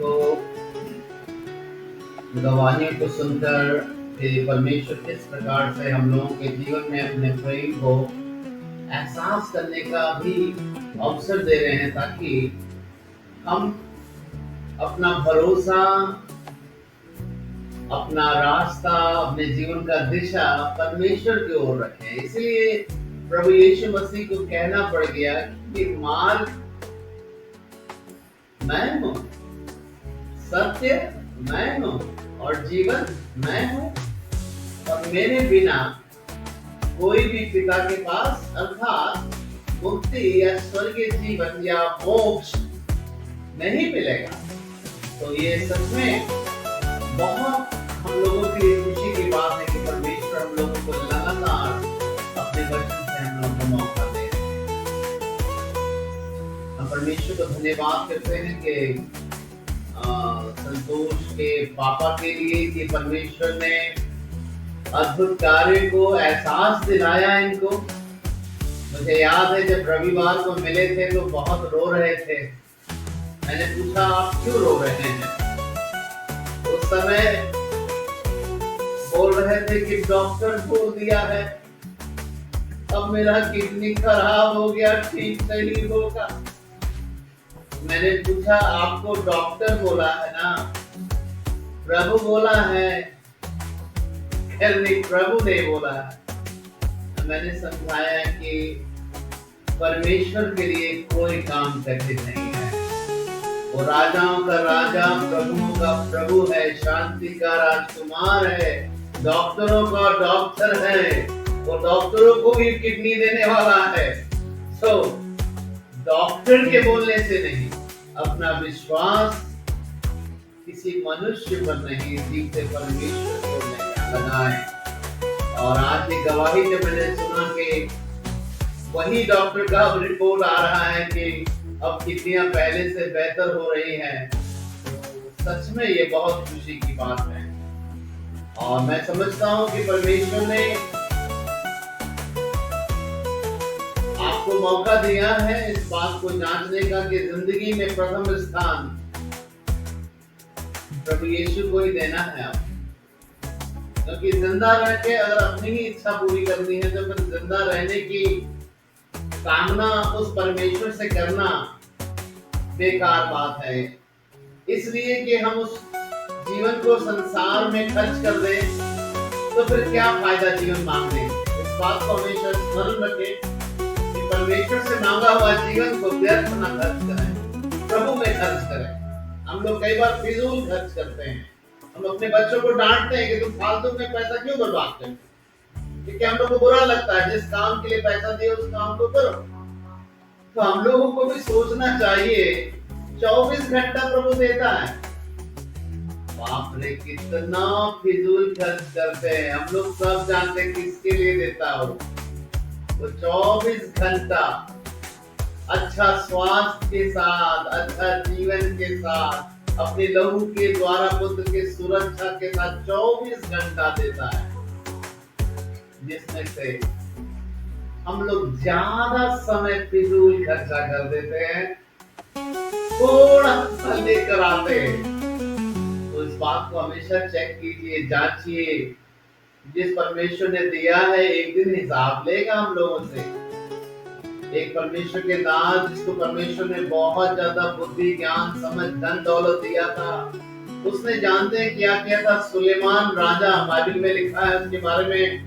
को गवाहियों को सुनकर कि परमेश्वर किस प्रकार से हम लोगों के जीवन में अपने प्रेम को एहसास करने का भी अवसर दे रहे हैं, ताकि हम अपना भरोसा, अपना रास्ता, अपने जीवन का दिशा परमेश्वर की ओर रखें। इसलिए प्रभु यीशु मसीह को कहना पड़ गया कि मार्ग मैं हूँ, सत्य मैं हूँ और जीवन मैं हूँ, और मेरे बिना कोई भी पिता के पास अर्थात मुक्ति या स्वर्गीय जीवन या मोक्ष नहीं मिलेगा। तो ये सच में बहुत हम लोगों के लिए खुशी की बात है कि परमेश्वर हम लोगों को लगातार अपने वचन से हम लोगों को मौका दे रहे हैं। हम परमेश्वर को धन्यवाद करते हैं कि संतोष के पापा के लिए कि परमेश्वर ने अद्भुत कार्य को एहसास दिलाया इनको। मुझे याद है जब रविवार को मिले थे तो बहुत रो रहे थे। मैंने पूछा आप क्यों रो रहे हैं? उस समय बोल रहे थे कि डॉक्टर बोल दिया है अब मेरा किडनी खराब हो गया, ठीक नहीं होगा। मैंने पूछा आपको डॉक्टर बोला है ना? प्रभु बोला है। नहीं, प्रभु ने बोला है। मैंने समझाया कि परमेश्वर के लिए कोई काम कठिन नहीं है। वो राजाओं का राजा, प्रभुओं का प्रभु है, शांति का राजकुमार है, डॉक्टरों का डॉक्टर है। वो डॉक्टरों को भी किडनी देने वाला है। डॉक्टर के बोलने से नहीं, अपना विश्वास किसी मनुष्य पर नहीं, जीवते परमेश्वर को लगाएं। और आज की गवाही जब मैंने सुना कि वही डॉक्टर का रिपोर्ट आ रहा है कि अब किडनियां पहले से बेहतर हो रही हैं, तो सच में ये बहुत खुशी की बात है। और मैं समझता हूँ कि परमेश्वर ने आपको मौका दिया है इस बात को जांचने का कि जिंदगी में प्रथम स्थान प्रभु यीशु को ही देना है आपको। क्योंकि जिंदा रह के अगर अपनी ही इच्छा पूरी करनी है तो फिर जिंदा रहने की कामना उस परमेश्वर से करना बेकार बात है। इसलिए कि हम उस जीवन को संसार में खर्च कर दें तो फिर क्या फायदा जीवन मांगने। इस बात को हमेशा स्मरण रखें कि परमेश्वर से मांगा हुआ जीवन को व्यर्थ न खर्च करें, प्रभु में खर्च करें। हम लोग कई बार फिजूल खर्च करते हैं। हम अपने बच्चों को डांटते हैं कि तुम फालतू में पैसा क्यों बर्बाद करते हो, क्योंकि हम लोग को बुरा लगता है। जिस काम के लिए पैसा दिए उस काम को करो। तो हम लोगों को भी सोचना चाहिए 24 घंटा प्रभु देता है। बाप रे कितना फिजूल खर्च करते हैं। हम लोग सब जानते हैं किसके लिए देता हो। वो 24 घंटा अच्छा स्वास्थ्य के साथ, अच्छा जीवन के साथ, अपने लहू के द्वारा पुत्र के सुरक्षा के साथ 24 घंटा देता है, जिसमें से हम लोग ज्यादा समय फिजूल खर्चा कर देते हैं, थोड़ा सा लेकर आते हैं। तो इस बात को हमेशा चेक कीजिए, जांचिए। जिस परमेश्वर ने दिया है एक दिन हिसाब लेगा हम लोगों से। एक परमेश्वर के दास जिसको परमेश्वर ने बहुत ज्यादा बुद्धि, ज्ञान, समझ, धन दौलत दिया था, उसने जानते हैं क्या किया था। सुलेमान राजा, बाइबल में लिखा है उसके बारे में,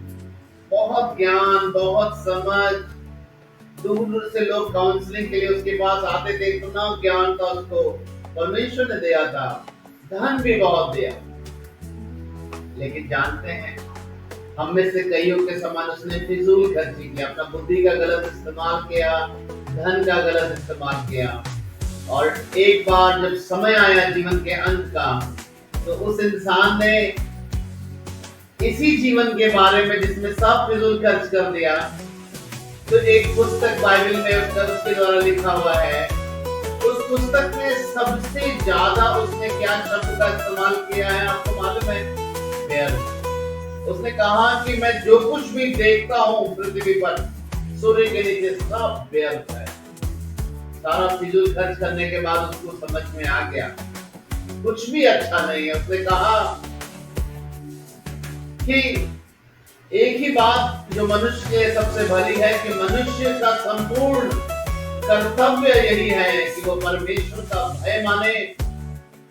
बहुत ज्ञान, बहुत समझ, दूर दूर से लोग काउंसलिंग के लिए उसके पास आते थे। इतना ज्ञान था उसको, परमेश्वर ने दिया था, धन भी बहुत दिया। लेकिन जानते हैं हम में से कईयों के समान उसने फिजूल खर्ची किया, अपना बुद्धि का गलत इस्तेमाल किया, धन का गलत इस्तेमाल किया। और एक बार जब समय आया जीवन के अंत का, तो उस इंसान ने इसी जीवन के बारे में जिसमें सब फिजूल खर्च कर दिया, तो एक पुस्तक बाइबल में उसके द्वारा लिखा हुआ है। उस पुस्तक में सबसे ज्यादा उसने क्या शब्द का इस्तेमाल किया है आपको मालूम है? व्यर्थ। उसने कहा कि मैं जो कुछ भी देखता हूँ पृथ्वी पर, सूर्य के नीचे, सब व्यर्थ है। सारा फिजूल खर्च करने के बाद उसको समझ में आ गया कुछ भी अच्छा नहीं है। उसने कहा कि एक ही बात जो मनुष्य के लिए सबसे भली है कि मनुष्य का संपूर्ण कर्तव्य यही है कि वो परमेश्वर का भय माने,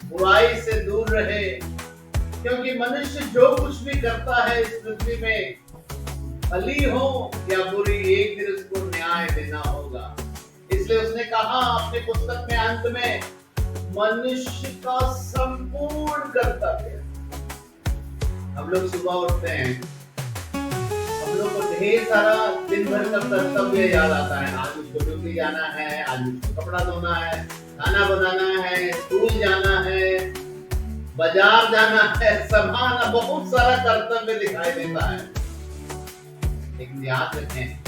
बुराई से दूर रहे, क्योंकि मनुष्य जो कुछ भी करता है इस पृथ्वी में, भली हो या बुरी, एक दिन उसको न्याय देना होगा। इसलिए उसने कहा अपने पुस्तक में अंत में, मनुष्य का संपूर्ण कर्तव्य। हम लोग सुबह उठते हैं, हम लोग को ढेर सारा दिन भर का कर्तव्य याद आता है। आज उसको ड्यूटी जाना है, आज उसको कपड़ा धोना है, खाना बनाना है, स्कूल जाना है, बाजार जाना है, सामान, बहुत सारा कर्तव्य दिखाई देता है। लेकिन याद रखें,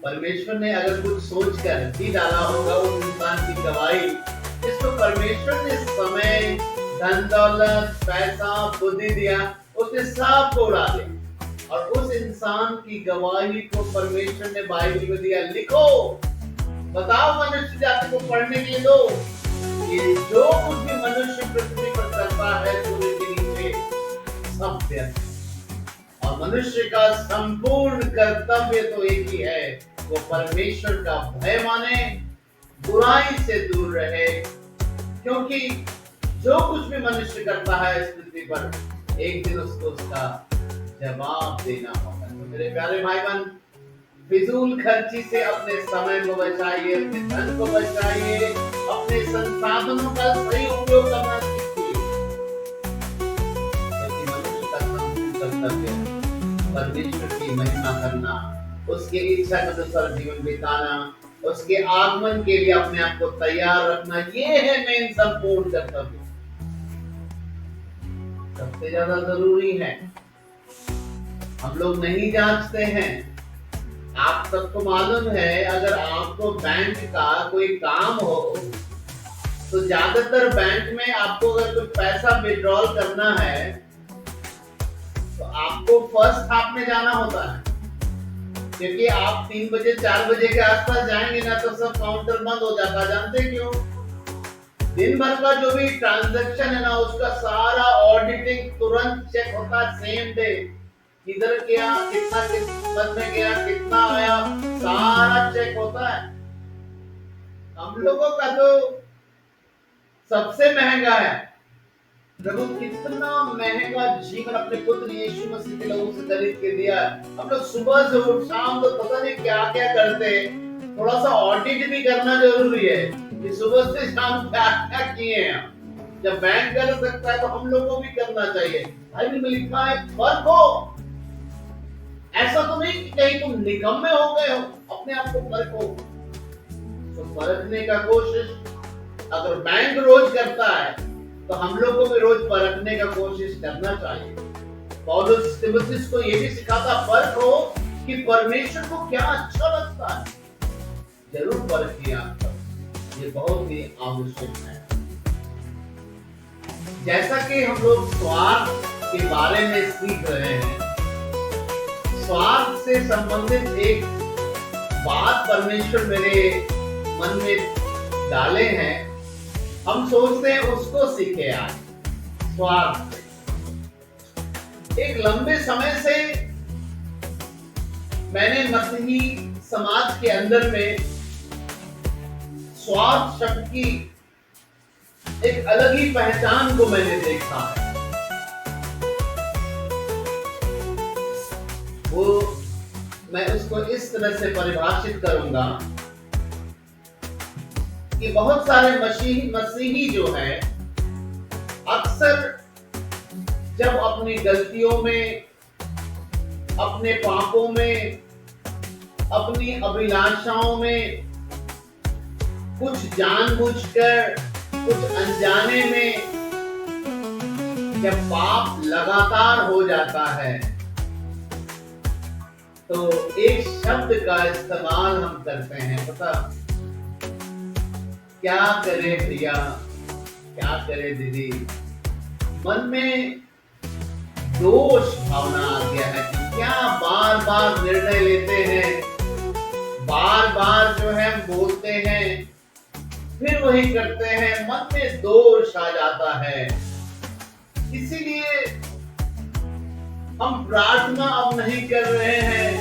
परमेश्वर ने अगर कुछ सोच कर ही डाला होगा उस इंसान की गवाही, जिसको परमेश्वर ने समय, धन दौलत, पैसा, बुद्धि दिया, उसने सब को उड़ा दिया और उस इंसान की गवाही को परमेश्वर ने बाइबल में दिया। लिखो, बताओ मनुष्य जाति को पढ़ने के लिए दो, ये जो कुछ भी मनुष्य पृथ्वी पर करता है सूर्य के नीचे, सब व्यर्थ। और मनुष्य का संपूर्ण कर्तव्य तो एक ही है, वो परमेश्वर का भय माने, बुराई से दूर रहे, क्योंकि जो कुछ भी मनुष्य करता है इस पृथ्वी पर, एक दिन उसको उसका जवाब देना होगा। तो मेरे प्यारे भाई बहन, फिजूल खर्ची से अपने समय को बचाइए, अपने धन को बचाइए, अपने संसाधनों का सही उपयोग करना सीखिए। क्योंकि मनुष्य का संपूर्ण कर्तव्य परमेश्वर की महिमा करना, उसके इच्छा के अनुसार जीवन बिताना, उसके आगमन के लिए अपने आप को तैयार रखना, ये है मेन संपूर्ण कर्तव्य। सबसे ज्यादा जरूरी है, हम लोग नहीं जांचते हैं। आप सबको मालूम है, अगर आपको बैंक का कोई काम हो तो ज्यादातर बैंक में आपको अगर कोई पैसा विड्रॉल करना है तो आपको फर्स्ट हाफ में जाना होता है, क्योंकि आप 3 बजे 4 बजे के आसपास जाएंगे ना तो सब काउंटर बंद हो जाता है। जानते क्यों? दिन भर का जो भी ट्रांजैक्शन है ना, उसका सारा ऑडिटिंग तुरंत चेक होता है, सेम डे, किधर गया, कितना किस्मत में गया, कितना आया, सारा चेक होता है। हम लोगों का तो सबसे महंगा है। प्रभु कितना महंगा जीवन अपने पुत्र यीशु मसीह के लहू से खरीद के दिया। हम लोग सुबह से उठ शाम तो पता नहीं क्या क्या करते हैं। थोड़ा सा ऑडिट भी करना जरूरी है कि सुबह से शाम क्या क्या किए हैं। जब बैंक कर सकता है तो हम लोगों को भी करना चाहिए। बाइबल में लिखा है परखो। ऐसा तो नहीं कि कहीं तुम निकम्मे हो गए हो, अपने आप को परखो। तो परखने का कोशिश अगर बैंक रोज करता है तो हम लोग को भी रोज परखने का कोशिश करना चाहिए। पौलुस तीमुथियुस को ये भी सिखाता, परखो कि परमेश्वर को क्या अच्छा लगता है। जरूर परखिए आप सब, ये बहुत ही आवश्यक है। जैसा कि हम लोग स्वार्थ के बारे में सीख रहे हैं, स्वार्थ से संबंधित एक बात परमेश्वर मेरे मन में डाले हैं, हम सोचते हैं उसको सीखे आज। स्वार्थ से एक लंबे समय से मैंने मसीही समाज के अंदर में स्वार्थ शब्द की एक अलग ही पहचान को मैंने देखा है। वो मैं उसको इस तरह से परिभाषित करूंगा कि बहुत सारे मसीही जो है अक्सर जब अपनी गलतियों में, अपने पापों में, अपनी अभिलाषाओं में, कुछ जानबूझकर, कुछ अनजाने में, जब पाप लगातार हो जाता है तो एक शब्द का इस्तेमाल हम करते हैं, पता क्या करे भैया, क्या करे दीदी, मन में दोष भावना आ गया है कि क्या बार बार निर्णय लेते हैं, बार बार जो है हम बोलते हैं, फिर वही करते हैं, मन में दोष आ जाता है। इसीलिए हम प्रार्थना अब नहीं कर रहे हैं,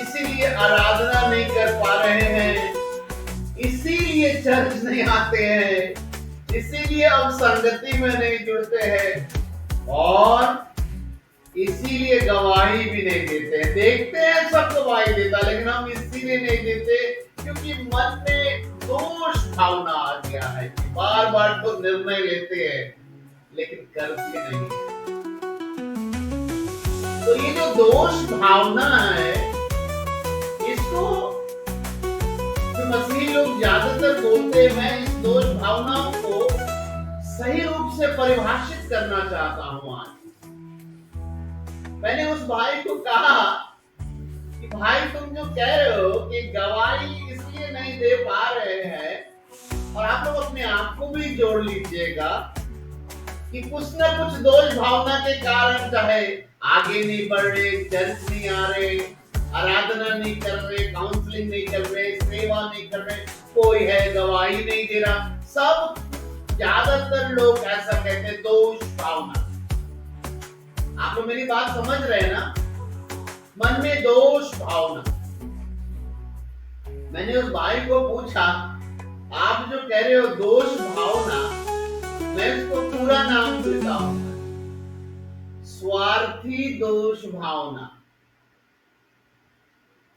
इसीलिए आराधना नहीं कर पा रहे हैं, इसीलिए चर्च नहीं आते हैं, इसीलिए अब संगति में नहीं जुड़ते हैं, और इसीलिए गवाही भी नहीं देते। देखते हैं सब गवाही देता, लेकिन हम इसीलिए नहीं देते क्योंकि मन में दोष भावना आ गया है कि बार बार तो निर्णय लेते हैं लेकिन करते नहीं। तो ये जो दोष भावना है, इसको जो मसीही लोग ज्यादातर बोलते हैं, मैं इस दोष भावनाओं को सही रूप से परिभाषित करना चाहता हूं। आज मैंने उस भाई को कहा कि भाई तुम जो कह रहे हो कि गवाही इसलिए नहीं दे पा रहे हैं, और आप लोग अपने आप को भी जोड़ लीजिएगा कि कुछ न कुछ दोष भावना के कारण, चाहे आगे नहीं बढ़ रहे, चर्च नहीं आ रहे, आराधना नहीं कर रहे, काउंसलिंग नहीं कर रहे, सेवा नहीं कर रहे, कोई है गवाही नहीं दे रहा, सब ज्यादातर लोग ऐसा कहते हैं, दोष भावना। आप लोग मेरी बात समझ रहे हैं ना? मन में दोष भावना। मैंने उस भाई को पूछा, आप जो कह रहे हो दोष भावना, मैं उसको पूरा नाम देता हूं, स्वार्थी दोष भावना।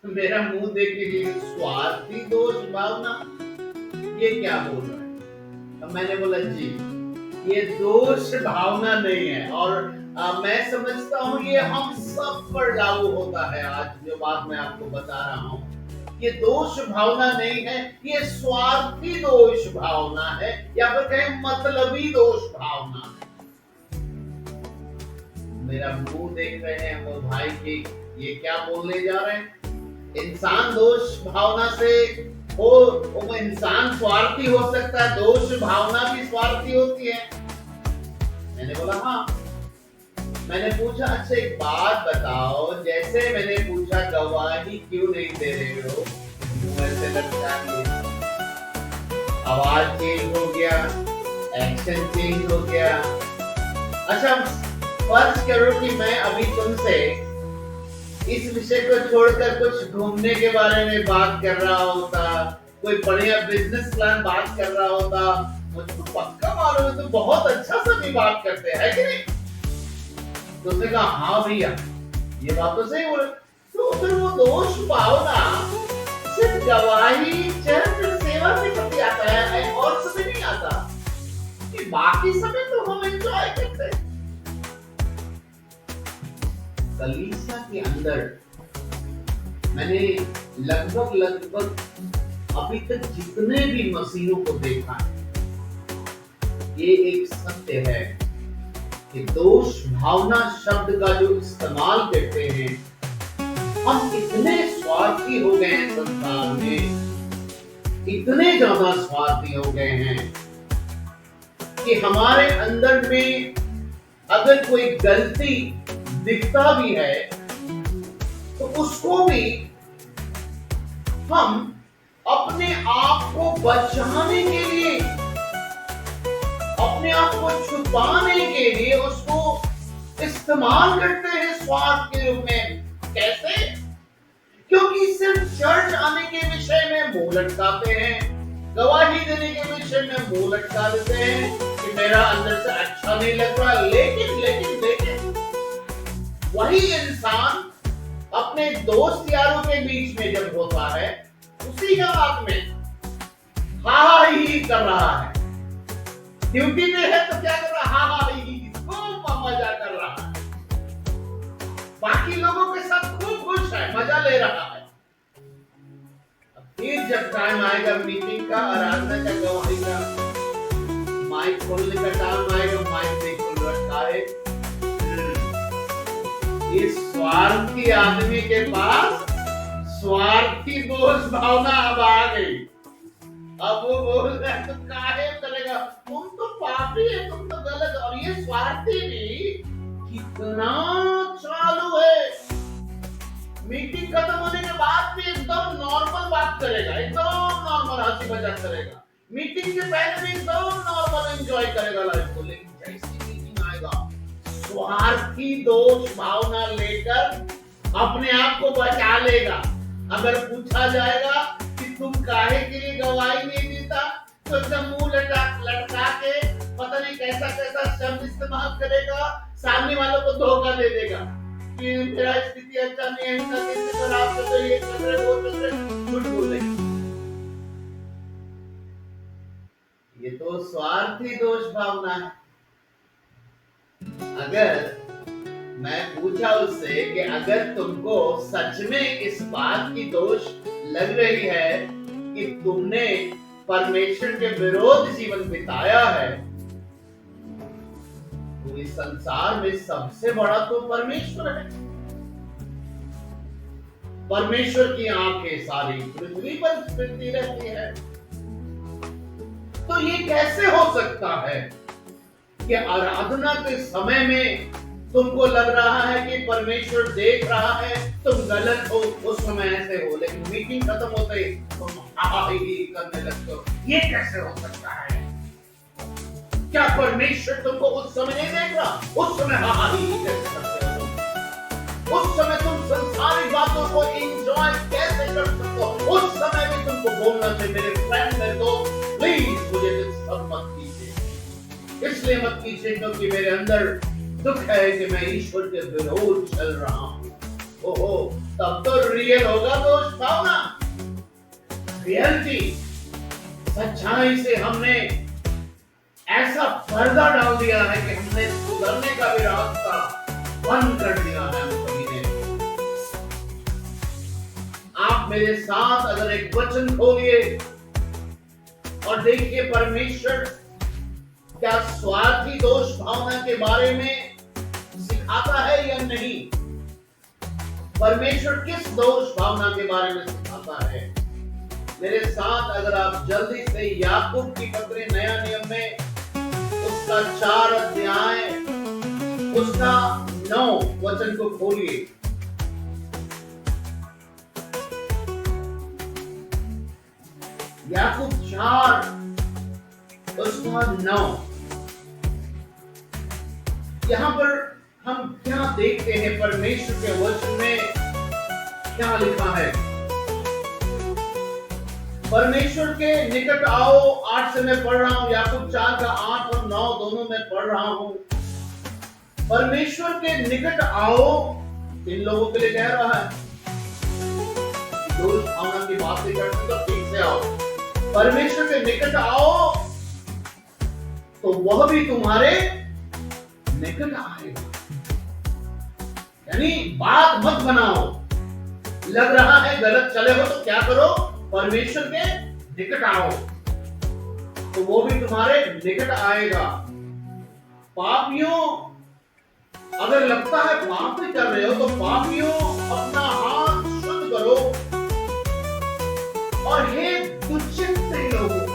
मेरा मुंह देख के स्वार्थी दोष भावना, ये क्या बोल रहा है? तो मैंने बोला जी, ये दोष भावना नहीं है, और मैं समझता हूं ये हम सब पर लागू होता है। आज जो बात मैं आपको बता रहा हूं, ये दोष भावना नहीं है, ये स्वार्थी दोष भावना है, या फिर कहें मतलबी दोष भावना है। मेरा मुंह देख रहे हैं वो भाई की, ये क्या बोलने जा रहे हैं? इंसान दोष भावना से वो इंसान स्वार्थी हो सकता है, दोष भावना भी स्वार्थी होती है। मैंने बोला हाँ। मैंने पूछा, अच्छा एक बात बताओ, जैसे मैंने पूछा गवाही क्यों नहीं दे रहे हो, ऐसे लगता है आवाज चेंज हो गया, एक्शन चेंज हो गया। अच्छा फर्ज करो कि मैं अभी तुमसे इस विषय को छोड़कर कुछ घूमने के बारे में बात कर रहा होता, कोई बढ़िया बिजनेस प्लान बात कर रहा होता, मुझको पक्का मालूम है तो बहुत अच्छा सा भी बात करते हैं कि नहीं? तो उसने कहा हाँ भैया, ये बात तो सही बोले। तो फिर वो दोष भावना सिर्फ गवाही, चर्च, सेवा के प्रति आता है और समय नहीं आता, कि बाकी समय तो हम एंजॉय करते हैं। कलीसिया के अंदर मैंने लगभग अभी तक जितने भी मसीहों को देखा है, ये एक सत्य है कि दोष भावना शब्द का जो इस्तेमाल करते हैं, हम इतने स्वार्थी हो गए हैं संसार में, इतने ज्यादा स्वार्थी हो गए हैं कि हमारे अंदर में अगर कोई गलती दिखता भी है तो उसको भी हम अपने आप को बचाने के लिए, अपने आप को छुपाने के लिए उसको इस्तेमाल करते हैं स्वार्थ के रूप में। कैसे? क्योंकि सिर्फ चर्च आने के विषय में मुंह लटकाते हैं, गवाही देने के विषय में मुंह लटका देते हैं कि मेरा अंदर से अच्छा नहीं लग रहा। लेकिन वही इंसान अपने दोस्त यारों के बीच में जब होता है, उसी का बात में हा ही कर रहा है। ड्यूटी में है तो क्या कर रहा है? हा ही खूब मजा कर रहा है, बाकी लोगों के साथ खूब खुश है, मजा ले रहा है। फिर जब टाइम आएगा मीटिंग का, आराधना का, गवाही का, माइक खोलने का टाइम आएगा, माइक नहीं खोल रखा है। इस स्वार्थी आदमी के पास स्वार्थी दोष भावना अब आ गई। अब वो बोल रहा है तुम काहे करेगा, तुम तो पापी है, तुम तो गलत। और ये स्वार्थी भी कितना चालू है। मीटिंग खत्म होने के बाद भी एकदम नॉर्मल बात करेगा, एकदम नॉर्मल हंसी मजाक करेगा, मीटिंग के पहले भी एकदम नॉर्मल एंजॉय करेगा लाइफ को, लेकिन जैसी मीटिंग आएगा स्वार्थी दोष भावना लेकर अपने आप को बचा लेगा। अगर पूछा जाएगा कि तुम काहे के लिए गवाही नहीं देता, तो एकदम मुंह लटका के पता नहीं कैसा कैसा शब्द इस्तेमाल करेगा, सामने वालों को धोखा दे देगा कि मेरा स्थिति अच्छा नहीं है, इनका कैसे खराब चल रही है, चल रहे वो चल रहे, झूठ बोल रहे। ये तो स्वार्थी दोष भावना है। अगर मैं पूछा उससे कि अगर तुमको सच में इस बात की दोष लग रही है कि तुमने परमेश्वर के विरोध जीवन बिताया है, तो इस संसार में सबसे बड़ा तो परमेश्वर है। परमेश्वर की आंखें सारी पृथ्वी पर फिरती रहती है, तो ये कैसे हो सकता है कि आराधना के समय में तुमको लग रहा है कि परमेश्वर देख रहा है, तुम गलत हो, उस समय ऐसे हो, लेकिन मीटिंग खत्म होते ही तुम ही करने लगते हो। ये कैसे हो सकता है? क्या परमेश्वर तुमको उस समय नहीं देख रहा? उस समय ही कैसे करते हो? उस समय तुम संसारिक बातों को एंजॉय कैसे कर सकते हो? उस समय भी तुमको बोलना चाहिए, मेरे फ्रेंड मेरे दोस्त, प्लीज मुझे सब मत कीजिए। इसलिए मत कीजिए क्योंकि मेरे अंदर दुख है कि मैं ईश्वर के विरोध चल रहा हूं। ओहो, तब तो रियल होगा दोष भावना, रियलिटी। सच्चाई से हमने ऐसा पर्दा डाल दिया है कि हमने सुधरने का भी रास्ता बंद कर दिया है हम सभी ने। आप मेरे साथ अगर एक वचन खोलिए और देखिए परमेश्वर क्या स्वार्थी दोष भावना के बारे में सिखाता है या नहीं। परमेश्वर किस दोष भावना के बारे में सिखाता है? मेरे साथ अगर आप जल्दी से याकूब की पत्री नया नियम में उसका 4 अध्याय उसका 9 वचन को खोलिए। याकूब 4 उसका 9। यहां पर हम क्या देखते हैं? परमेश्वर के वचन में क्या लिखा है? परमेश्वर के निकट आओ, 8 से मैं पढ़ रहा हूं, याकूब 4 का 8 और 9 दोनों मैं पढ़ रहा हूं। परमेश्वर के निकट आओ इन लोगों के लिए कह रहा है, दोष भावना की बात नहीं करते तो ठीक से आओ। परमेश्वर के निकट आओ तो वह भी तुम्हारे निकट आएगा। यानी बात मत बनाओ, लग रहा है गलत चले हो तो क्या करो? परमेश्वर के निकट आओ तो वो भी तुम्हारे निकट आएगा। पापियों, अगर लगता है पाप भी कर रहे हो तो पापियों अपना हाथ शुद्ध करो, और हे दुश्चित लोगों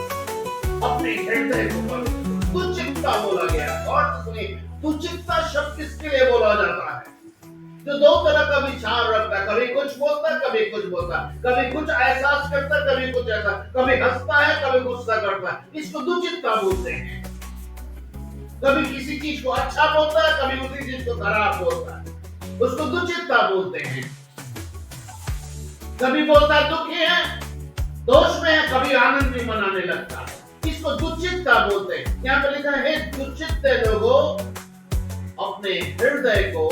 अपने हृदय को करो। दुश्चित्ता बोला गया, और सुनिए, दुश्चित्ता शब्द किसके लिए बोला जाता है? जो दो तरह का विचार रखता है, कभी कुछ बोलता है, कभी कुछ बोलता है, कभी कुछ एहसास करता है, कभी कुछ ऐसा, कभी हंसता है, कभी गुस्सा करता है, इसको दुश्चित्ता बोलते हैं। कभी किसी चीज को अच्छा बोलता है, कभी उसी चीज को खराब बोलता है, उसको दुश्चित्ता बोलते हैं। कभी बोलता है दुखी है, दोष में है, कभी आनंद भी मनाने लगता है, इसको दुश्चित्ता बोलते हैं। यहाँ पे लिखा है, दुश्चित्ते लोगों अपने हृदय को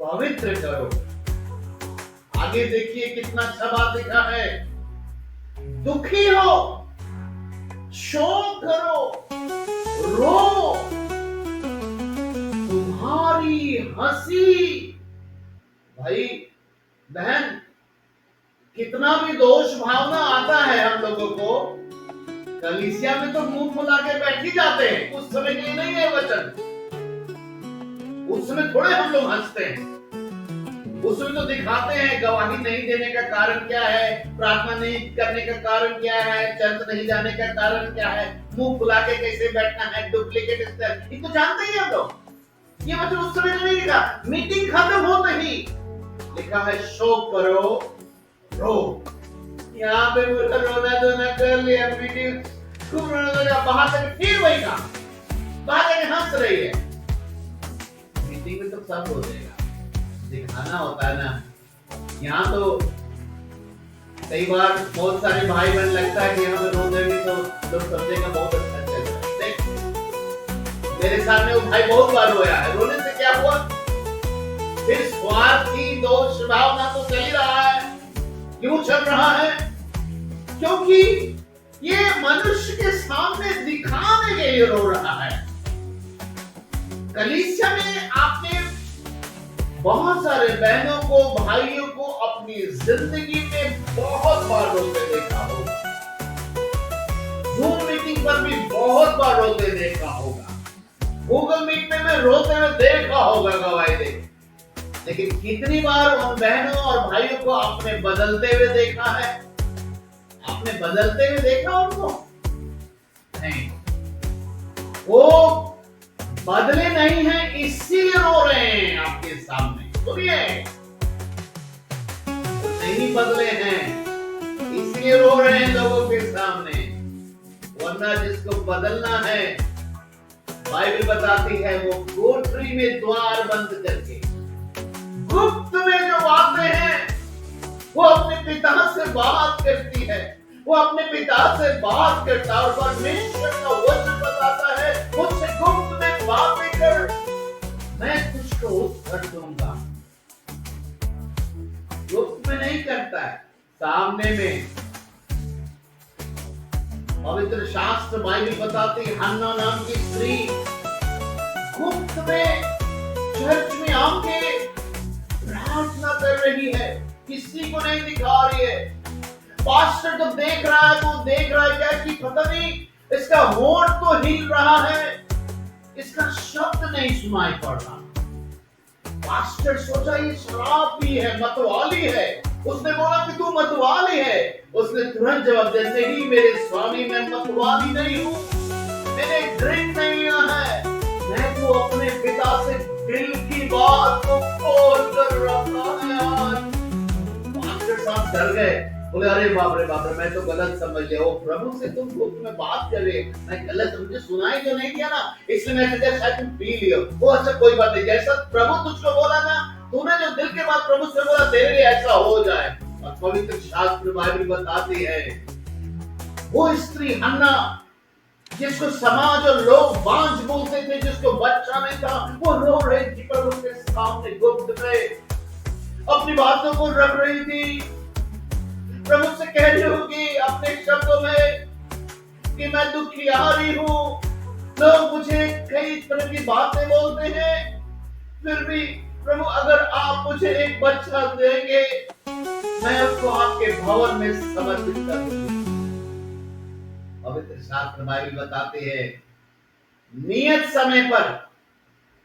पवित्र करो। आगे देखिए कितना अच्छा बात लिखा है, दुखी हो, शोक करो, रो, तुम्हारी हंसी। भाई बहन, कितना भी दोष भावना आता है हम लोगों को, कलीसिया में तो मुंह फुला के बैठ ही जाते हैं, उस समय के लिए नहीं है वचन। उस समय थोड़े हम लोग हंसते हैं, उसमें तो दिखाते हैं गवाही नहीं देने का कारण क्या है, प्रार्थना नहीं करने का कारण क्या है, चर्च नहीं जाने का कारण क्या है, मुंह फुला के कैसे बैठना है, डुप्लीकेट स्टाइल, ये तो जानते ही हम लोग। ये मतलब उस समय नहीं लिखा, मीटिंग खत्म होते ही लिखा है शोक करो, रो। यहाँ पे बोला रोना धोना कर लिया, मीटिंग खूब रोना लगा, बाहर तक फिर वही काम, बाहर तक हंस रही है। मीटिंग में तो सब हो जाएगा, दिखाना होता है ना। यहाँ तो कई बार बहुत सारे भाई बहन लगता है कि यहाँ पे रो देंगे तो लोग समझेगा बहुत अच्छा चल रहा है। देख, मेरे सामने वो भाई बहुत बार रोया है। रोने से क्या हुआ? फिर स्वार्थी दोष भावना तो चल ही रहा है। क्यों चल रहा है? क्योंकि ये मनुष्य के सामने दिखाने के लिए रो रहा है। कलीसिया में आपने बहुत सारे बहनों को, भाइयों को अपनी जिंदगी में बहुत बार रोते देखा होगा। जूम मीटिंग पर भी बहुत बार रोते देखा होगा। गूगल मीट में भी रोते हुए देखा होगा, गवाही दे। लेकिन कितनी बार उन बहनों और भाइयों को आपने बदलते हुए देखा है? आपने बदलते हुए देखा उनको? नहीं, वो बदले नहीं हैं, इसीलिए रो रहे हैं आपके सामने। सुनिए, तो नहीं बदले हैं इसलिए रो रहे हैं लोगों के सामने। वरना जिसको बदलना है, बाइबल बताती है, वो कोठरी में द्वार बंद करके गुप्त में जो बातें हैं वो अपने पिता से बात करती है। वो अपने पिता से बात करता है और परमेश्वर का वचन बताता है, मुझसे गुप्त में बातें कर, मैं तुझको उत्तर दूंगा। गुप्त में नहीं करता है, सामने में। पवित्र शास्त्र बाइबल बताती है, हन्ना नाम की स्त्री गुप्त में चर्च में आके प्रार्थना कर रही है, किसी को नहीं दिखा रही है। पास्टर तो देख रहा है, तो देख रहा है क्या कि पता नहीं इसका होंठ तो हिल रहा है, इसका शब्द नहीं सुनाई पड़ रहा। पास्टर सोचा ये शराब पी है, मतवाली है। उसने बोला कि तू मतवाली है। उसने तुरंत जवाब दिया, नहीं मेरे स्वामी, मैं मतवाली नहीं हूँ, मैंने ड्रिंक नहीं लिया है, मैं तो अपने पिता से दिल की बात को खोल कर रखा है। आज पास्टर साहब डर गए, बोले अरे बाप रे, मैं तो गलत समझ लिया। वो प्रभु से तुम गुप्त में बात कर रहे, मैं गलत समझे, सुनाई तो नहीं दिया ना, इसलिए मैं सोचा शायद तुम पी लियो। वो अच्छा कोई बात नहीं, जैसा प्रभु तुझको बोला ना, तूने जो दिल के बाद प्रभु से बोला, तेरे लिए ऐसा हो जाए। और पवित्र शास्त्र बाइबल बताती है, वो स्त्री हन्ना जिसको समाज और लोग बांझ बोलते थे, जिसको बच्चा नहीं था, वो रो रही थी प्रभु के सामने गुप्त में अपनी बातों को रख रही थी। प्रभु से कह रही होगी अपने शब्दों में कि मैं दुखियारी हूँ, लोग मुझे कई तरह की बातें बोलते हैं, फिर भी प्रभु अगर आप मुझे एक बच्चा देंगे, मैं उसको आपके भवन में समर्पित कर दूंगी। पवित्र शास्त्र बाइबल बताते हैं, नियत समय पर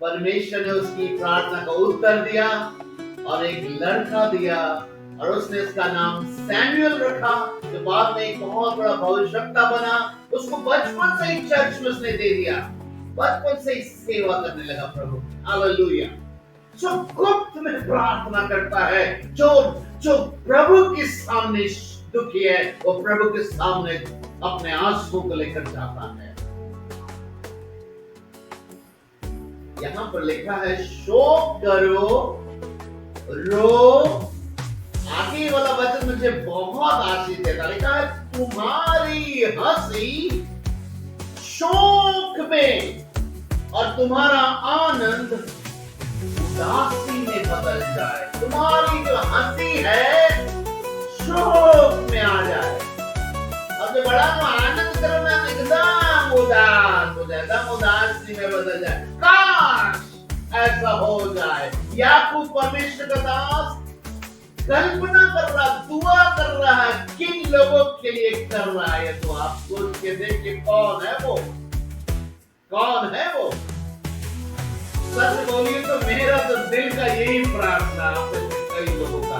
परमेश्वर ने उसकी प्रार्थना का उत्तर दिया और एक लड़का दिया, और उसने इसका नाम सैमुअल रखा, जो बाद में एक बहुत बड़ा भविष्यवक्ता बना। उसको बचपन से ही चर्च में उसने दे दिया, बचपन से ही सेवा करने लगा प्रभु। हालेलुया। जो गुप्त में प्रार्थना करता है, जो प्रभु के सामने दुखी है, वो प्रभु के सामने अपने आंसू को लेकर जाता है। यहां पर लिखा है, शोक करो, रो। आगे वाला वचन मुझे बहुत आशीष देता। लिखा है, तुम्हारी हंसी शोक में और तुम्हारा आनंद उदासी में बदल जाए। तुम्हारी जो हंसी है शोक में आ जाए, अब जो बड़ा आनंद करना एकदम उदास हो जाए, एकदम उदासी में बदल जाए। काश ऐसा हो जाए। याकूब परमेश्वर का दास कल्पना कर रहा, दुआ कर रहा है, किन लोगों के लिए कर रहा है, तो आप सोच के देखिए कौन है वो, कौन है वो। सच बोलिए तो मेरा तो दिल का यही प्रार्थना कई लोगों का,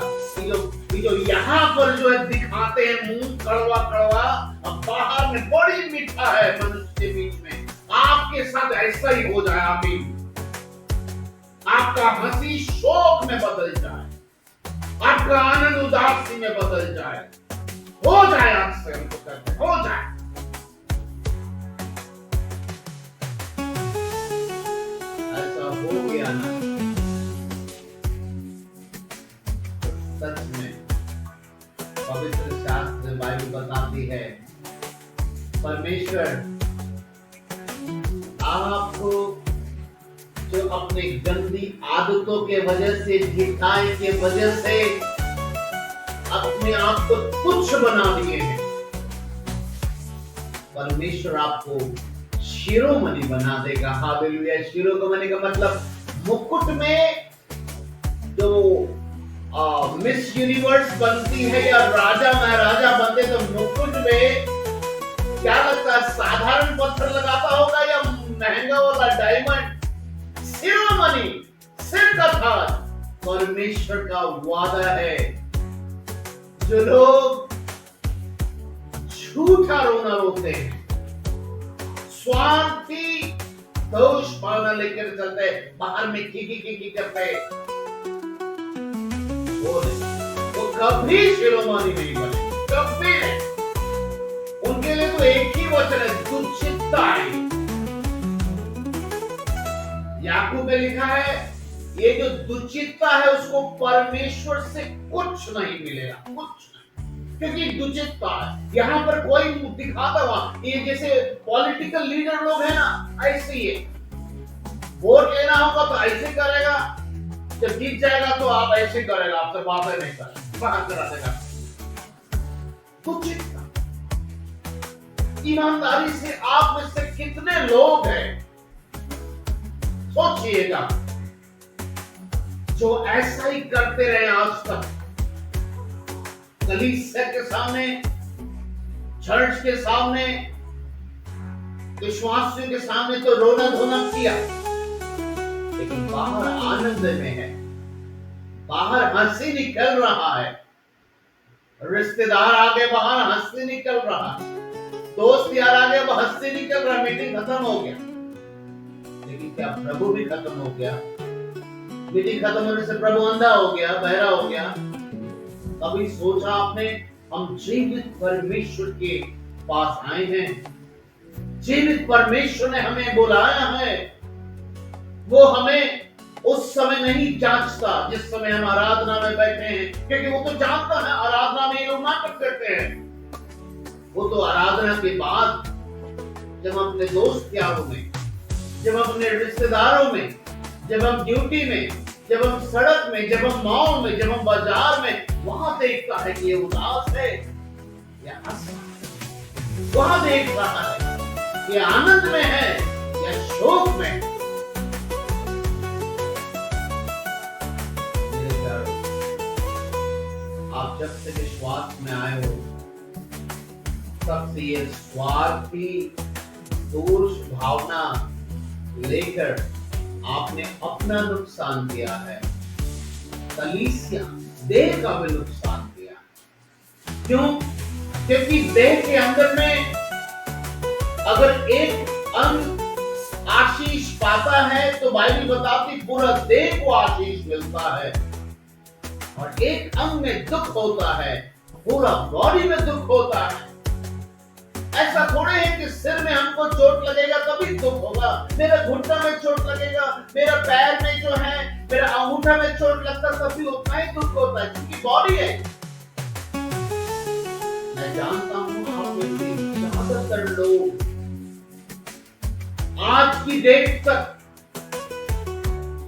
जो यहाँ पर जो है दिखाते हैं मुंह कड़वा कड़वा, अब बाहर में बड़ी मीठा है मनुष्य के बीच में, आपके साथ ऐसा ही हो जाए। आमीन। आपका हंसी शोक में बदल जाए। आपका आनंद उदासी में बदल जाए। हो जाए, आपसे हमको कहते हैं, हो जाए। ऐसा हो गया ना, तो सच में पवित्र शास्त्र बाइबल बताती है, परमेश्वर आपको जो अपने गंदी आदतों के वजह से, ढिठाई के वजह से अपने आप को तुच्छ बना दिए हैं, परमेश्वर आपको शिरोमणि बना देगा। हालेलुया। शिरोमणि का मतलब मुकुट में जो मिस यूनिवर्स बनती है या राजा महाराजा बनते, तो मुकुट में क्या लगता है, साधारण पत्थर लगाता होगा या महंगा वाला डायमंड? शिरोमणि, सिर का ताज परमेश्वर का वादा है। जो लोग झूठा रोना रोते हैं, स्वार्थी दोष भावना लेकर चलते, बाहर में की करते, वो कभी शिरोमणि नहीं बने, कभी नहीं। उनके लिए तो एक ही वचन है, दुचित्ता है। याकूब में लिखा है, ये जो दुचित्ता है उसको परमेश्वर से कुछ नहीं मिलेगा, कुछ नहीं, क्योंकि दुचित्ता है। यहाँ पर कोई दिखाता हुआ, ये जैसे पॉलिटिकल लीडर लोग हैं ना, ऐसे ही है। वोट लेना होगा तो ऐसे करेगा, जब जीत जाएगा तो आप ऐसे करेगा, आपसे बात नहीं करेगा, बाहर करा देगा। दुचित्ता। ईमानदारी से आप में से कितने लोग हैं, सोचिएगा, जो ऐसा ही करते रहे आज तक। कलीसिया के सामने, चर्च के सामने, विश्वासियों के सामने तो रोना धोना किया, लेकिन बाहर आनंद में है, बाहर हंसी निकल रहा है। रिश्तेदार आगे बाहर हंसी निकल रहा है, दोस्त यार आगे हंसी निकल रहा, मीटिंग खत्म हो गया। लेकिन क्या प्रभु भी खत्म हो गया? मीटिंग खत्म होने से प्रभु अंधा हो गया, बहरा हो गया? कभी सोचा आपने, हम जीवित परमेश्वर के पास आए हैं, जीवित परमेश्वर ने हमें बुलाया है। वो हमें उस समय नहीं जांचता जिस समय हम आराधना में बैठे हैं, क्योंकि वो तो जानता है आराधना में ये लोग नाटक करते हैं। वो तो आराधना के बाद जब हम अपने दोस्त यारों में, जब हम अपने रिश्तेदारों में, जब हम ड्यूटी में, जब हम सड़क में, जब हम मॉल में, जब हम बाजार में, वहां देखता है कि ये उदास है या हंस, वहां देख रहा है ये आनंद में है या शोक में है। आप जब से विश्वास में आए हो, तब से ये स्वार्थी दोष भावना लेकर आपने अपना नुकसान किया है, कलीसिया देह का भी नुकसान किया। क्यों? क्योंकि देह के अंदर में अगर एक अंग आशीष पाता है तो बाइबल बताती पूरा देह को आशीष मिलता है, और एक अंग में दुख होता है पूरा बॉडी में दुख होता है। ऐसा थोड़े है कि सिर में हमको चोट लगेगा तभी दुख होगा, मेरा घुटना में चोट लगेगा, मेरा पैर में जो है, मेरा अंगूठा में चोट लगता तभी उतना ही दुख होता है, क्योंकि बॉडी है। मैं जानता हूं आप में से ज्यादातर लोग आज की डेट तक,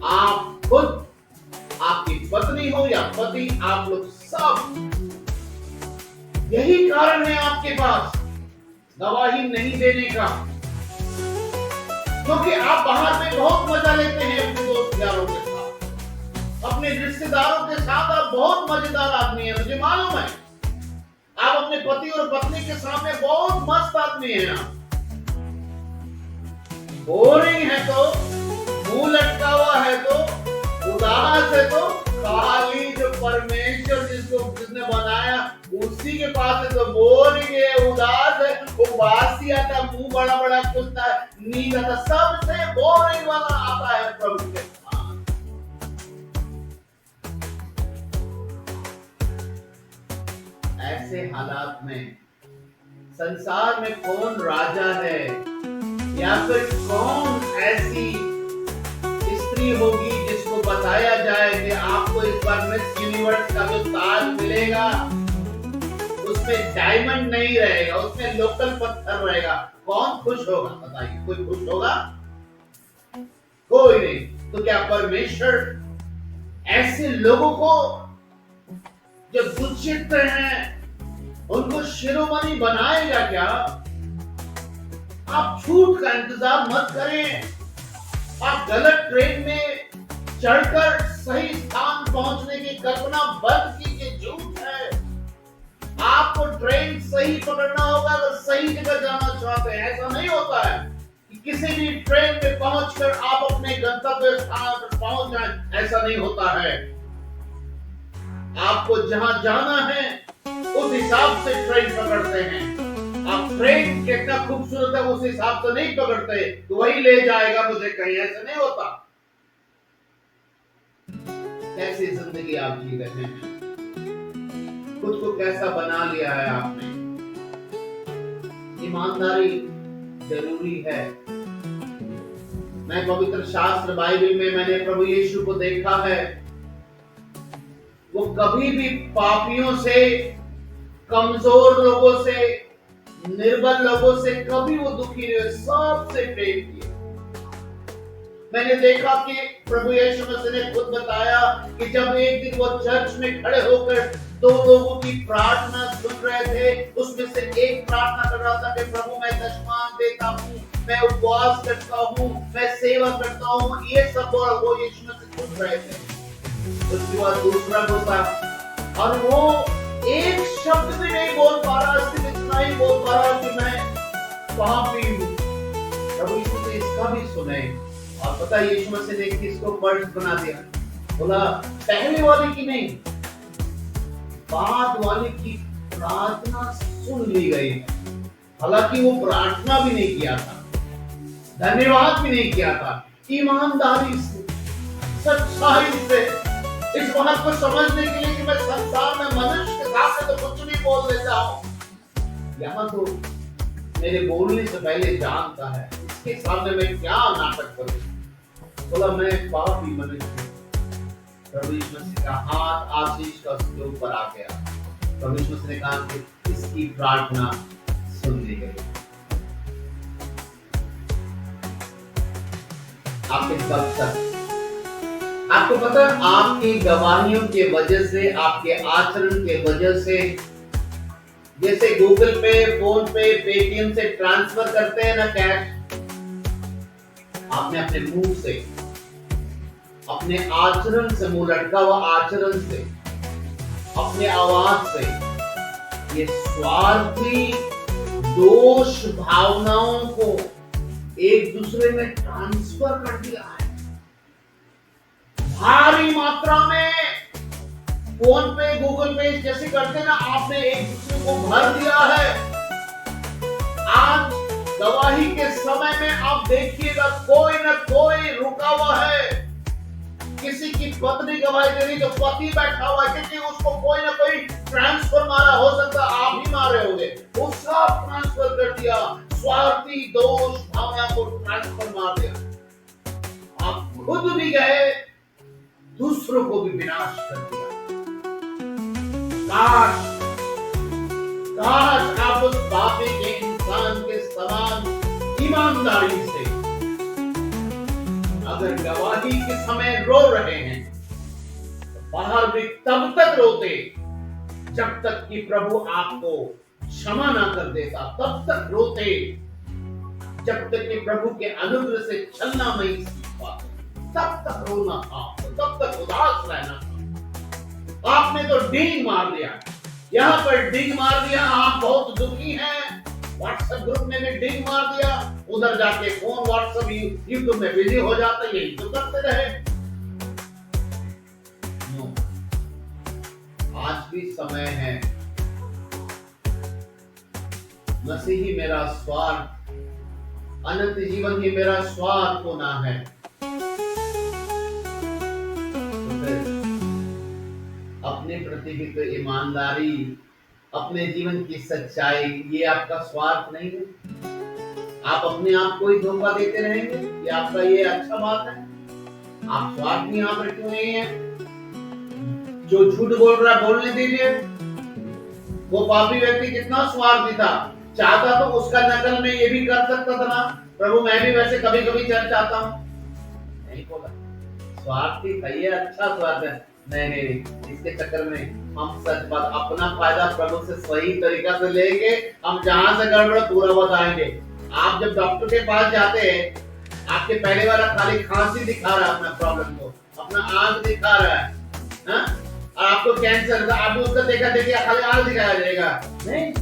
आप खुद, आपकी पत्नी हो या पति, आप लोग सब, यही कारण है आपके पास गवाही नहीं देने का, क्योंकि आप बाहर में बहुत मजा लेते हैं अपने दोस्त यारों के साथ, अपने रिश्तेदारों के साथ आप बहुत मजेदार आदमी हैं, मुझे मालूम है। आप अपने पति और पत्नी के सामने बहुत मस्त आदमी हैं। आप बोरिंग है तो, मुंह लटका हुआ है तो, उदास है तो, खाली जो परमेश्वर जिसने बनाया उसी के पास है तो बोरिंग है, उदास है, उबासी आता, मुंह बड़ा बड़ा खुलता है, नींद आता, सबसे बोरिंग वाला आता है प्रभु के पास। ऐसे हालात में संसार में कौन राजा है या फिर कौन ऐसी स्त्री होगी जिसको बताया जाए कि आपको इस बार मिस यूनिवर्स का जो ताज मिलेगा उसमें डायमंड नहीं रहेगा, उसमें लोकल पत्थर रहेगा। कौन खुश होगा? बताइए, कोई खुश होगा? कोई नहीं। तो क्या परमेश्वर ऐसे लोगों को जो दुचित्र हैं उनको शिरोमणि बनाएगा क्या? आप छूट का इंतजार मत करें। आप गलत ट्रेन में चढ़कर सही स्थान पहुंचने की कल्पना बंद कीजिए, झूठ है। आपको ट्रेन सही पकड़ना होगा अगर सही जगह जाना चाहते हैं। ऐसा नहीं होता है कि किसी भी ट्रेन में पहुंचकर आप अपने गंतव्य स्थान पर पहुंच जाएं। ऐसा नहीं होता है। आपको जहां जाना है उस हिसाब से ट्रेन पकड़ते हैं। आप ट्रेन कितना खूबसूरत है उस हिसाब से नहीं पकड़ते तो वही ले जाएगा मुझे कहीं। ऐसा नहीं होता। कैसी जिंदगी आप जी रहे हैं? खुद को कैसा बना लिया है आपने? ईमानदारी जरूरी है। मैं पवित्र शास्त्र बाइबल में मैंने प्रभु यीशु को देखा है, वो कभी भी पापियों से, कमजोर लोगों से, निर्बल लोगों से कभी वो दुखी नहीं हुए, सबसे प्रेम किया। मैंने देखा कि प्रभु यीशु मसीह ने खुद बताया कि जब एक दिन वो चर्च में खड़े होकर दो लोगों की प्रार्थना सुन रहे थे, उसमें से एक प्रार्थना कर रहा था कि प्रभु मैं दशमान देता हूँ, मैं उपवास करता हूँ, मैं सेवा करता हूँ, ये सब वो यीशु मसीह सुन रहे थे। उसके बाद दूसरा गुस्सा, और वो एक शब्द भी नहीं बोल पा रहा, सिर्फ इतना ही बोल पा रहा कि मैं पापी हूँ। प्रभु यीशु ने इसका भी सुने और पता यीशु मसीह ने किसको फर्स्ट बना दिया? बोला पहले वाले की नहीं, बाद वाले की प्रार्थना सुन ली गई। हालांकि वो प्रार्थना भी नहीं किया था, धन्यवाद भी नहीं किया था। ईमानदारी से, सच्चाई से, इस बात को समझने के लिए कि मैं संसार में मनुष्य के सामने तो कुछ भी बोल लेता हूं, यहाँ तो मेरे बोलने से पहले जानता है इसके सामने मैं क्या नाटक करूं। बोला मैं पापी मनुष्य। प्रभु यीशु मसीह का हाथ आशीष का उसके ऊपर आ गया। प्रभु यीशु मसीह ने कहा कि इसकी प्रार्थना सुन ली गई। आपके कब तक आपको पता है, आपकी गवाहियों के वजह से, आपके आचरण के वजह से, जैसे गूगल पे, फोन पे, पेटीएम से ट्रांसफर करते हैं ना कैश, आपने अपने मुंह से, अपने आचरण से, मुंह लटका हुआ आचरण से, अपने आवाज से ये स्वार्थी दोष भावनाओं को एक दूसरे में ट्रांसफर कर दिया है। भारी मात्रा में फोन पे, गूगल पे जैसे करते ना, आपने एक दूसरे को भर दिया है। आज गवाही के समय में आप देखिएगा कोई ना कोई रुका हुआ है। किसी की पत्नी गवाही दे रही तो पति बैठा हुआ है, क्योंकि उसको कोई ना कोई ट्रांसफर मारा, हो सकता आप ही मारे होंगे, वो सब ट्रांसफर कर दिया। स्वार्थी दोष भावना को ट्रांसफर मार दिया। आप खुद भी गए, दूसरों को भी विनाश कर दिया। काश आप उस पापी के इंसान के समान ईमानदारी से अगर गवाही के समय रो रहे हैं तो बाहर भी तब तक रोते जब तक कि प्रभु आपको क्षमा ना कर देता। तब तक रोते जब तक कि प्रभु के अनुग्रह से चलना नहीं सीख पाते। तब तक रोना था, तब तक उदास रहना था। आपने तो डींग मार दिया, यहाँ पर डींग मार दिया, आप बहुत दुखी हैं, व्हाट्सएप ग्रुप में भी डींग मार दिया, उधर जाके फोन, व्हाट्सएप, यूट्यूब में बिजी हो जाता, यही तो करते रहे। आज भी समय है, मसीह ही मेरा स्वार्थ, अनंत जीवन ही मेरा स्वार्थ होना है। अपने प्रति भी तो ईमानदारी अपने जीवन की सच्चाई, ये आपका स्वार्थ नहीं है? आप अपने आप को ही धोखा देते रहेंगे कि आपका ये अच्छा बात है? आप स्वार्थ यहाँ पर क्यों नहीं है? जो झूठ बोल रहा है बोलने दीजिए। वो पापी व्यक्ति कितना स्वार्थी था, चाहता तो उसका नकल में ये भी कर सकता था ना, प्रभु मैं भी वैसे कभी कभी चर्च आता हूँ, नहीं बोला। स्वार्थी था, ये अच्छा स्वार्थ है। नहीं नहीं नहीं, इसके चक्कर में हम सच बात अपना फायदा प्रभु से सही तरीका से लेंगे, हम जहां से गड़बड़ पूरा बताएंगे। आप जब डॉक्टर के पास जाते हैं, आपके पहले वाला खाली खांसी दिखा रहा है अपना प्रॉब्लम को, अपना आंख दिखा रहा है, हाँ? और आपको कैंसर, आप उसका देखा देखिए खाली आंख दिखाया जाएगा, नहीं?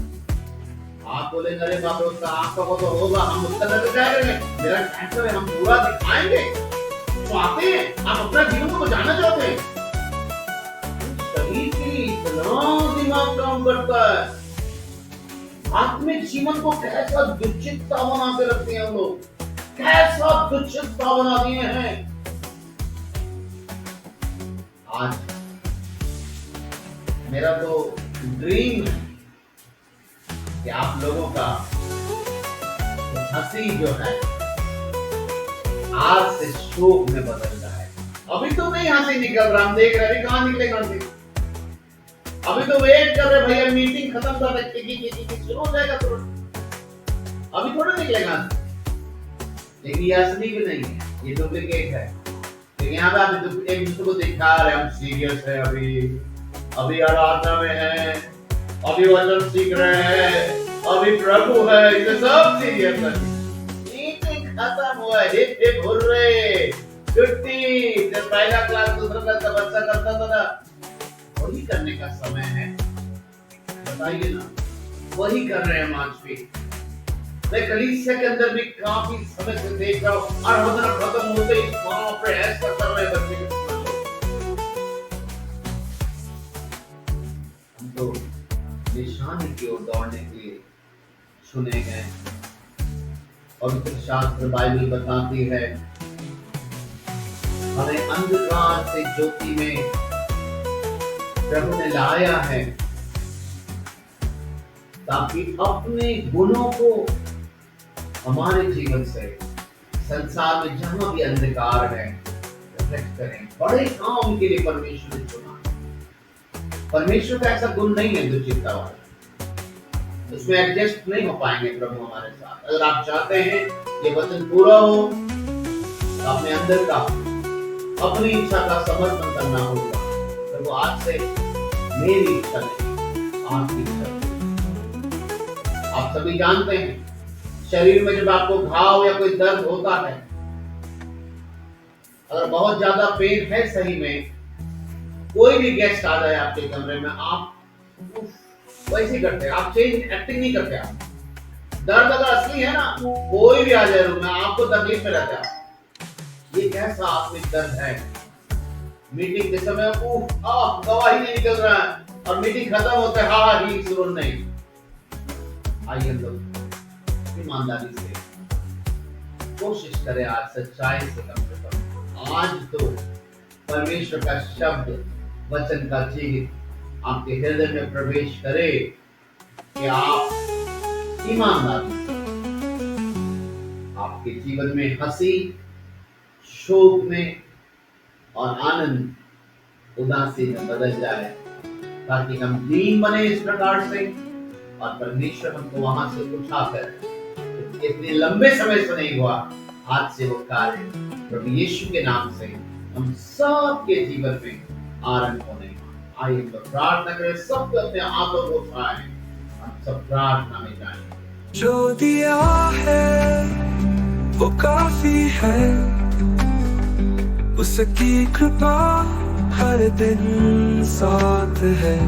आप बोलेंगे अरे बाप रे उसका आंख का तो होगा, हम उसका नजर क्या करेंगे, मेरा कैंसर है, हम पूरा दिखाएंगे। तो आते हैं, आप अपना जीवन को बचाना चाहते हैं, शरीर के लिए इतना दिमाग काम करता है, आत्मिक जीवन को कैसा दुश्चिंता बना के रखते हैं हम लोग, कैसा दुश्चिंता बना दिए हैं। आज मेरा तो ड्रीम है कि आप लोगों का हंसी जो है आज से शोक में बदल रहा है। अभी तो नहीं हंसी निकल रहा, हम देख रहे हैं कहां निकलेगा हंसी। अभी तो वेट कर रहे भैया, मीटिंग खत्म कर सकते कि शुरू हो जाएगा तुरंत, अभी थोड़ा निकलेगा। लेकिन ये असली भी नहीं है, ये डुप्लीकेट है। लेकिन यहाँ पे आप एक दूसरे को दिखा रहे हम सीरियस है, अभी आराधना में है, अभी वचन सीख रहे हैं, अभी प्रभु है, इसे सब सीरियस है। मीटिंग खत्म हुआ, हिप हिप हुर्रे, छुट्टी। जब पहला क्लास दूसरा क्लास का बच्चा करता था ना, वही करने का समय है, बताइए ना, वही कर रहे हैं हम आज भी। मैं कलीसिया के अंदर भी काफी समय से देख रहा हूँ, और वचन खत्म होते ही वहां पर ऐसा कर रहे बच्चे के। हम तो निशानी की ओर दौड़ने के लिए चुने गए। पवित्र शास्त्र बाइबल बताती है हमें अंधकार से ज्योति में प्रभु ने लाया है, ताकि अपने गुणों को हमारे जीवन से संसार में जहां भी अंधकार है रिफ्लेक्ट करें। बड़े काम के लिए परमेश्वर ने चुना। परमेश्वर का ऐसा गुण नहीं है दुश्चिंता वाला, उसमें एडजस्ट नहीं हो पाएंगे प्रभु हमारे साथ। अगर आप चाहते हैं ये वचन पूरा हो तो अपने अंदर का अपनी इच्छा का समर्पण करना होगा। प्रभु आज से मेरी इच्छा नहीं, आपकी इच्छा। आप सभी जानते हैं शरीर में जब आपको घाव या कोई दर्द होता है, अगर बहुत ज्यादा पेन है, सही में कोई भी गेस्ट आ जाए आपके कमरे में, आप वैसे करते हैं, आप चेंज एक्टिंग नहीं करते। आप दर्द अगर असली है ना, कोई भी आ जाए रूम में, आपको तकलीफ में रहता है। ये कैसा आत्मिक दर्द है। मीटिंग के समय गवाही नहीं निकल रहा है, और मीटिंग खत्म होते है हाँ ही शुरू नहीं। आइए लोग ईमानदारी से कोशिश करें, आज सच्चाई से कम से कम आज तो परमेश्वर का शब्द, वचन का चीज आपके हृदय में प्रवेश करे कि आप ईमानदारी से आपके जीवन में हंसी शोक में और आनंद उदासी में बदल जाए, ताकि हम दीन बने इस प्रकार से, और परमेश्वर हमको वहां से उठाकर, इतने लंबे समय से नहीं हुआ, आज से वो कार्य प्रभु यीशु के नाम से हम सब के जीवन में आरंभ होने। आइए तो प्रार्थना करें, सब अपने हाथों को उठाएं, हम सब प्रार्थना में जाएं। जो दिया है वो काफी है, उसकी कृपा हर दिन साथ है।